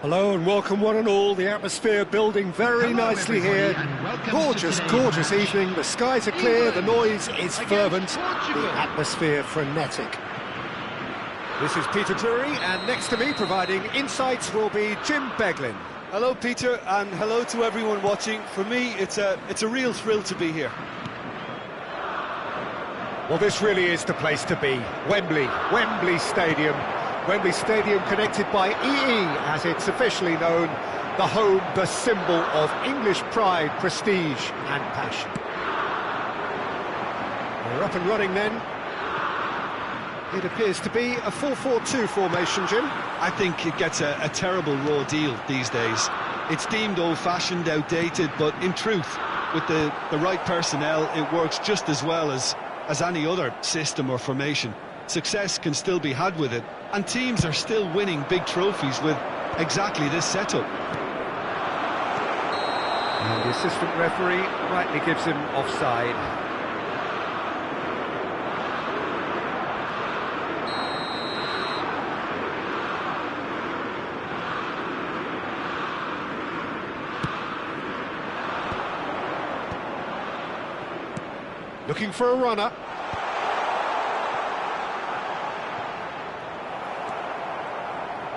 Hello and welcome one and all, the atmosphere building very nicely here. Gorgeous, gorgeous evening, the skies are clear, the noise is fervent, the atmosphere frenetic. This is Peter Drury, and next to me providing insights will be Jim Beglin. Hello Peter, and hello to everyone watching. For me, it's a real thrill to be here. Well, this really is the place to be, Wembley Stadium. Wembley Stadium connected by EE, as it's officially known, the home, the symbol of English pride, prestige and passion. We're up and running then. It appears to be a 4-4-2 formation, Jim. I think it gets a terrible raw deal these days. It's deemed old-fashioned, outdated, but in truth, with the right personnel, it works just as well as any other system or formation. Success can still be had with it, and teams are still winning big trophies with exactly this setup. And the assistant referee rightly gives him offside. Looking for a runner.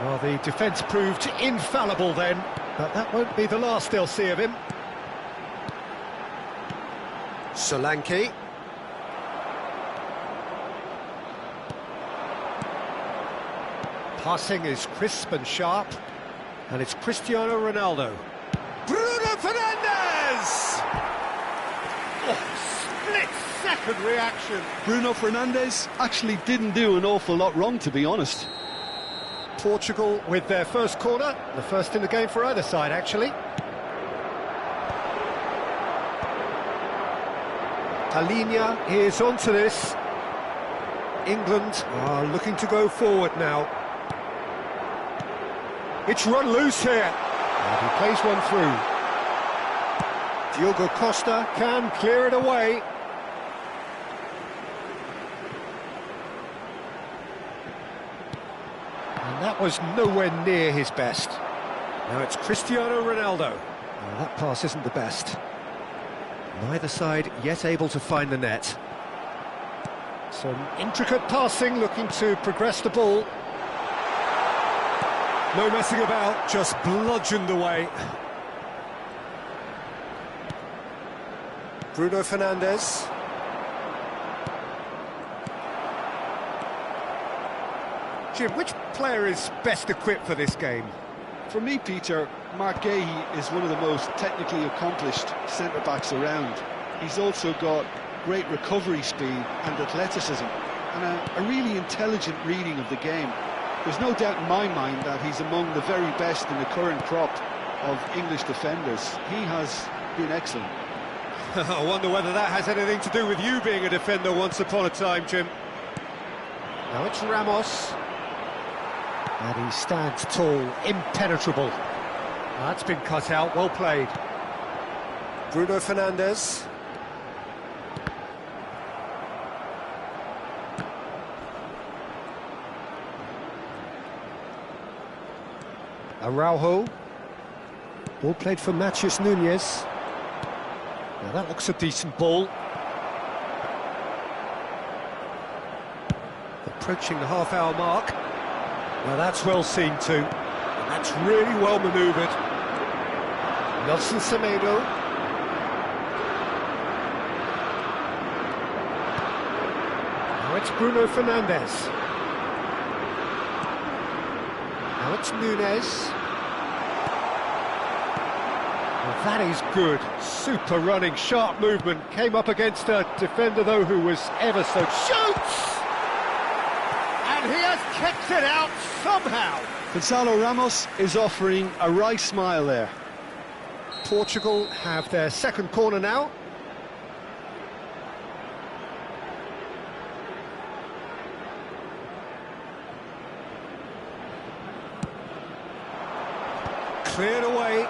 Well, the defence proved infallible then, but that won't be the last they'll see of him. Solanke. Passing is crisp and sharp, and it's Cristiano Ronaldo. Bruno Fernandes! Oh, split-second reaction. Bruno Fernandes actually didn't do an awful lot wrong, to be honest. Portugal with their first corner, the first in the game for either side, actually. Talinha is onto this. England are looking to go forward now. It's run loose here. And he plays one through. Diogo Costa can clear it away. And that was nowhere near his best. Now it's Cristiano Ronaldo. Well, that pass isn't the best. Neither side yet able to find the net. Some intricate passing, looking to progress the ball. No messing about, just bludgeoned away. Bruno Fernandes. Jim, which player is best equipped for this game? For me, Peter, Mark Gahey is one of the most technically accomplished centre-backs around. He's also got great recovery speed and athleticism, and a really intelligent reading of the game. There's no doubt in my mind that he's among the very best in the current crop of English defenders. He has been excellent. I wonder whether that has anything to do with you being a defender once upon a time, Jim. Now it's Ramos. And he stands tall, impenetrable. That's been cut out, well played. Bruno Fernandes. Araujo. Ball played for Matheus Nunes. Now that looks a decent ball. Approaching the half-hour mark. Now that's well seen too. And that's really well manoeuvred. Nelson Semedo. Now it's Bruno Fernandes. Now it's Nunes. Well, that is good. Super running, sharp movement. Came up against a defender, though, who was ever so... Shoots! And he has kicked it out somehow. Gonzalo Ramos is offering a wry smile there. Portugal have their second corner now. Cleared away.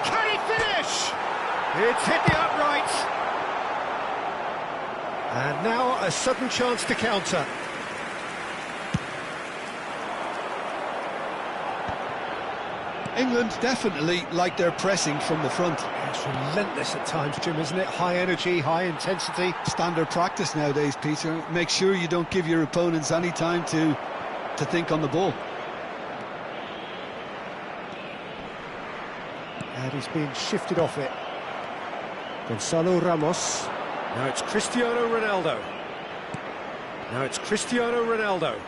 Can he finish? It's hit the uprights. And now a sudden chance to counter. England definitely like their pressing from the front. It's relentless at times, Jim, isn't it? High energy, high intensity. Standard practice nowadays, Peter. Make sure you don't give your opponents any time to think on the ball. And he's being shifted off it. Gonzalo Ramos. Now it's Cristiano Ronaldo. Now it's Cristiano Ronaldo.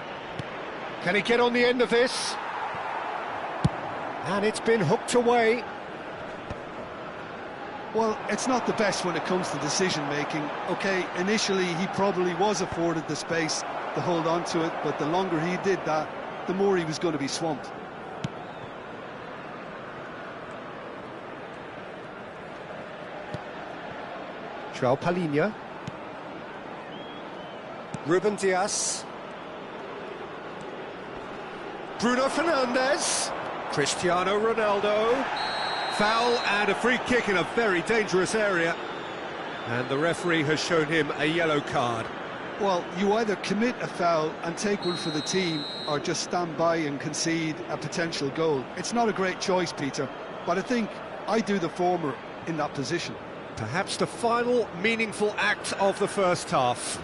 Can he get on the end of this? And it's been hooked away. Well, it's not the best when it comes to decision-making. OK, initially he probably was afforded the space to hold on to it, but the longer he did that, the more he was going to be swamped. João Palhinha. Ruben Dias. Bruno Fernandes. Cristiano Ronaldo. Foul and a free kick in a very dangerous area. And the referee has shown him a yellow card. Well, you either commit a foul and take one for the team, or just stand by and concede a potential goal. It's not a great choice, Peter, but I think I do the former in that position. Perhaps the final meaningful act of the first half.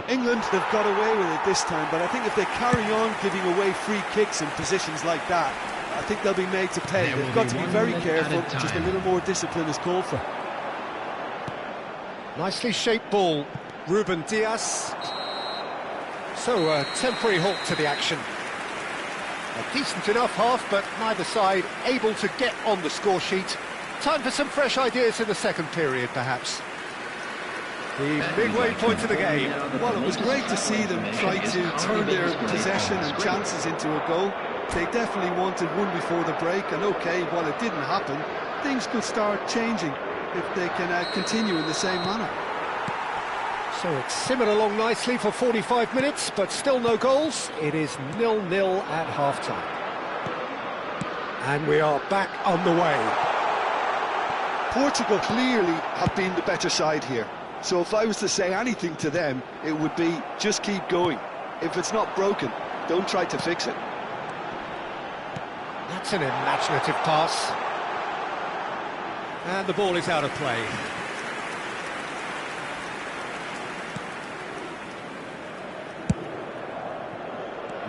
England have got away with it this time, but I think if they carry on giving away free kicks in positions like that, I think they'll be made to pay. They've got to be very careful, just a little more discipline is called for. Nicely shaped ball, Ruben Dias. So a temporary halt to the action. A decent enough half, but neither side able to get on the score sheet. Time for some fresh ideas in the second period, perhaps. The midway point of the game. Well, it was great to see them try to turn their possession and chances into a goal. They definitely wanted one before the break, and OK, while it didn't happen, things could start changing if they can continue in the same manner. So it's simmered along nicely for 45 minutes, but still no goals. It is 0-0 at half-time. And we are back on the way. Portugal clearly have been the better side here. So if I was to say anything to them, it would be just keep going. If it's not broken, don't try to fix it. That's an imaginative pass. And the ball is out of play.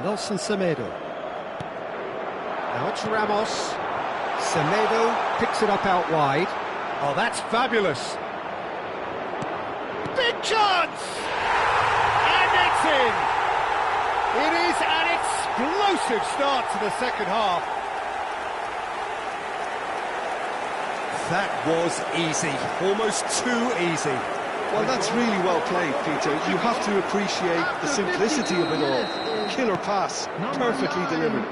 Nelson Semedo. Now it's Ramos. Semedo picks it up out wide. Oh, that's fabulous. Big chance! And it's in! It is an explosive start to the second half. That was easy, almost too easy. Well, that's really well played, Peter. You have to appreciate the simplicity of it all. Killer pass, perfectly delivered.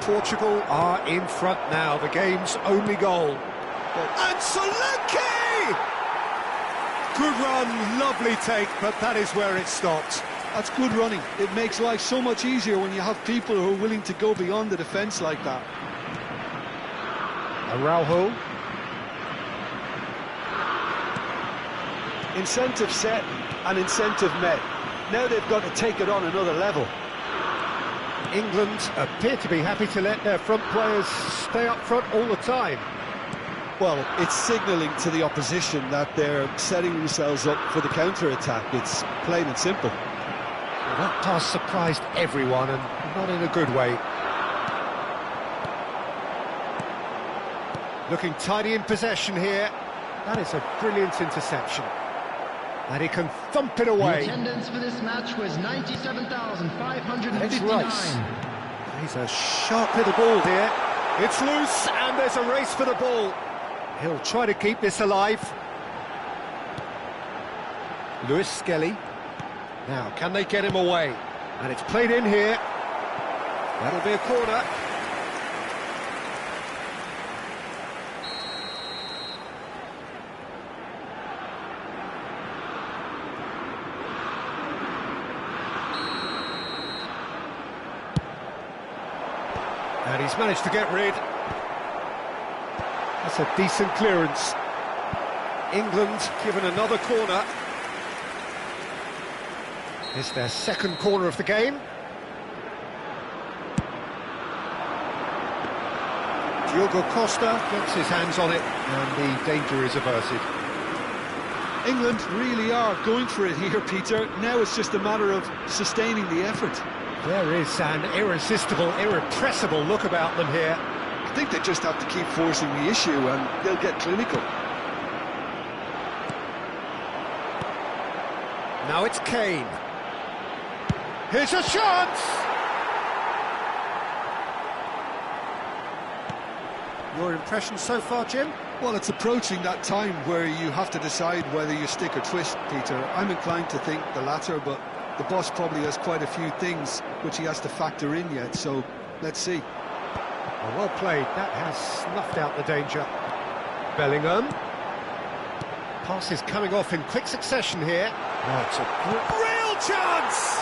Portugal are in front now, the game's only goal. And Solanke! Good run, lovely take, but that is where it stopped. That's good running. It makes life so much easier when you have people who are willing to go beyond the defence like that. Araujo. Incentive set and incentive met. Now they've got to take it on another level. England appear to be happy to let their front players stay up front all the time. Well, it's signalling to the opposition that they're setting themselves up for the counter-attack. It's plain and simple. Well, that pass surprised everyone, and not in a good way. Looking tidy in possession here. That is a brilliant interception. And he can thump it away. The attendance for this match was 97,559. It's Rice. He's a sharp little ball here. It's loose, and there's a race for the ball. He'll try to keep this alive. Lewis Skelly. Now, can they get him away? And it's played in here. That'll be a corner. And he's managed to get rid. That's a decent clearance. England given another corner. It's their second corner of the game. Diogo Costa gets his hands on it, and the danger is averted. England really are going for it here, Peter. Now it's just a matter of sustaining the effort. There is an irresistible, irrepressible look about them here. I think they just have to keep forcing the issue and they'll get clinical. Now it's Kane. Here's a chance! Your impression so far, Jim? Well, it's approaching that time where you have to decide whether you stick or twist, Peter. I'm inclined to think the latter, but the boss probably has quite a few things which he has to factor in yet, so let's see. Well played, that has snuffed out the danger. Bellingham. Pass is coming off in quick succession here. Oh, it's a real chance!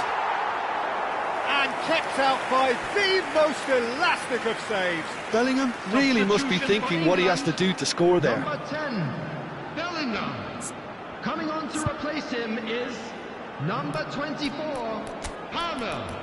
And kept out by the most elastic of saves. Bellingham really must be thinking what he has to do to score there. Number 10, Bellingham. Coming on to replace him is number 24, Palmer.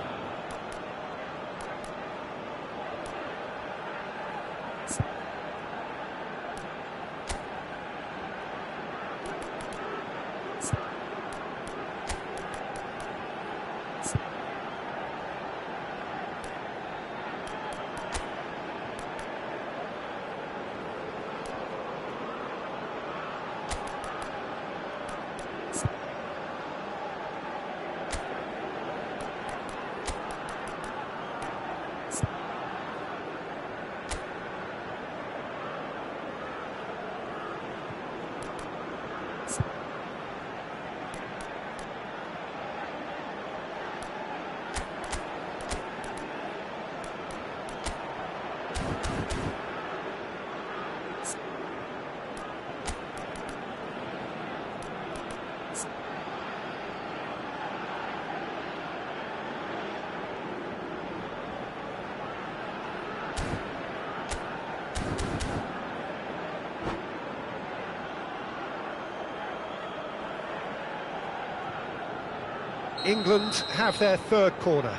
England have their third corner.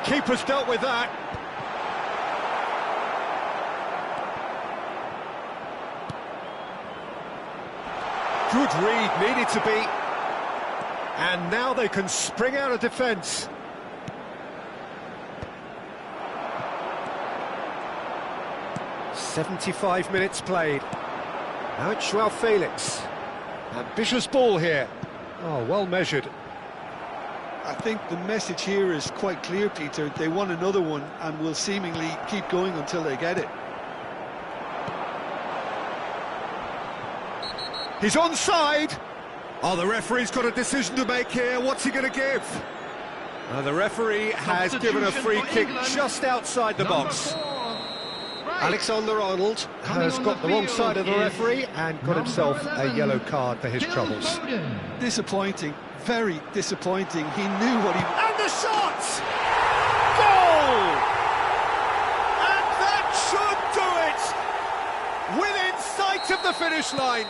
Keeper's dealt with that. Good read, needed to be. And now they can spring out of defence. "75 minutes played. Now it's Joao Felix. Ambitious ball here. Oh, well measured. I think the message here is quite clear, Peter. They want another one and will seemingly keep going until they get it. He's onside. Oh, the referee's got a decision to make here. What's he going to give? The referee has given a free kick just outside the box. Alexander-Arnold has got the wrong side of the referee and got himself a yellow card for his troubles. Disappointing, very disappointing. He knew what he... And the shot! Goal! And that should do it! Within sight of the finish line.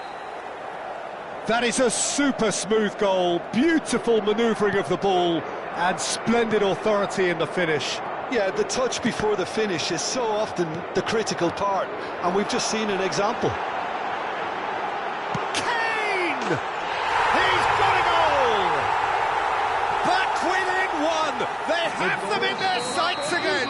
That is a super smooth goal, beautiful manoeuvring of the ball and splendid authority in the finish. Yeah, the touch before the finish is so often the critical part, and we've just seen an example. Kane! He's got a goal! Back within one! They have them in their sights again!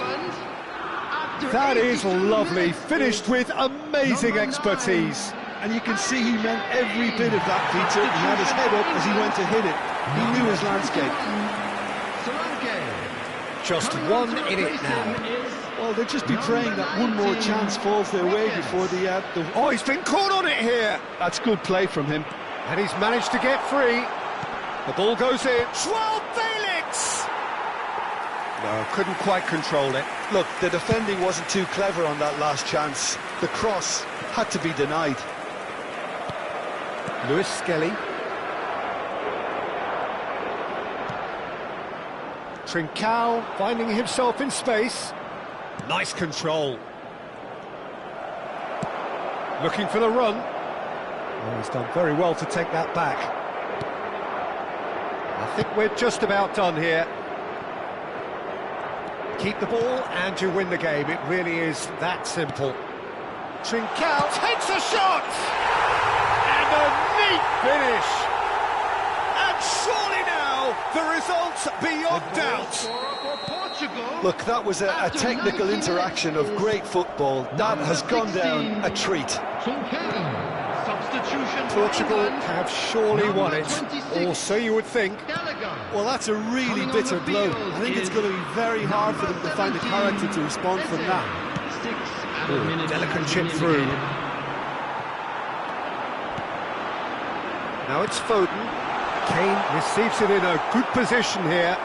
That is lovely, finished with amazing expertise. And you can see he meant every bit of that, Peter. He had his head up as he went to hit it. He knew his landscape. Just one in it now. Well, they'll just be praying that one more chance falls their way before the... Oh, he's been caught on it here! That's good play from him. And he's managed to get free. The ball goes in. Joao Felix! No, couldn't quite control it. Look, the defending wasn't too clever on that last chance. The cross had to be denied. Lewis Skelly. Trincao finding himself in space. Nice control. Looking for the run. Oh, he's done very well to take that back. I think we're just about done here. keep the ball and you win the game. It really is that simple. Trincao takes a shot! And a neat finish! And surely now, the result's beyond doubt. Look, that was a technical interaction of great football. That has gone down a treat. Portugal have surely won it, or so you would think. Well, that's a really bitter blow. I think it's going to be very hard for them to find the character to respond from that. Delicate chip through. Now it's Foden. Kane receives it in a good position here.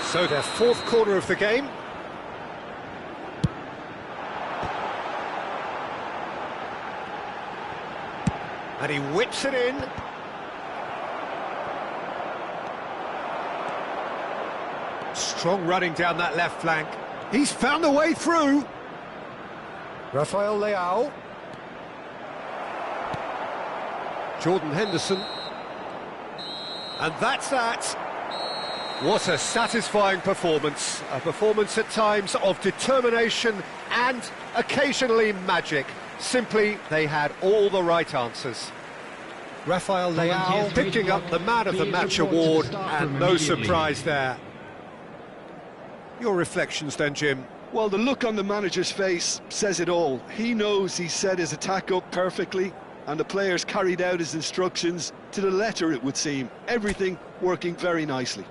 So their fourth corner of the game. And he whips it in. Strong running down that left flank. He's found a way through. Rafael Leao. Jordan Henderson. And that's that. What a satisfying performance. A performance at times of determination and occasionally magic. Simply, they had all the right answers. Rafael Leao picking up the Man of the Match award, and no surprise there. Your reflections then, Jim? Well, the look on the manager's face says it all. He knows he set his attack up perfectly, and the players carried out his instructions to the letter, it would seem. Everything working very nicely.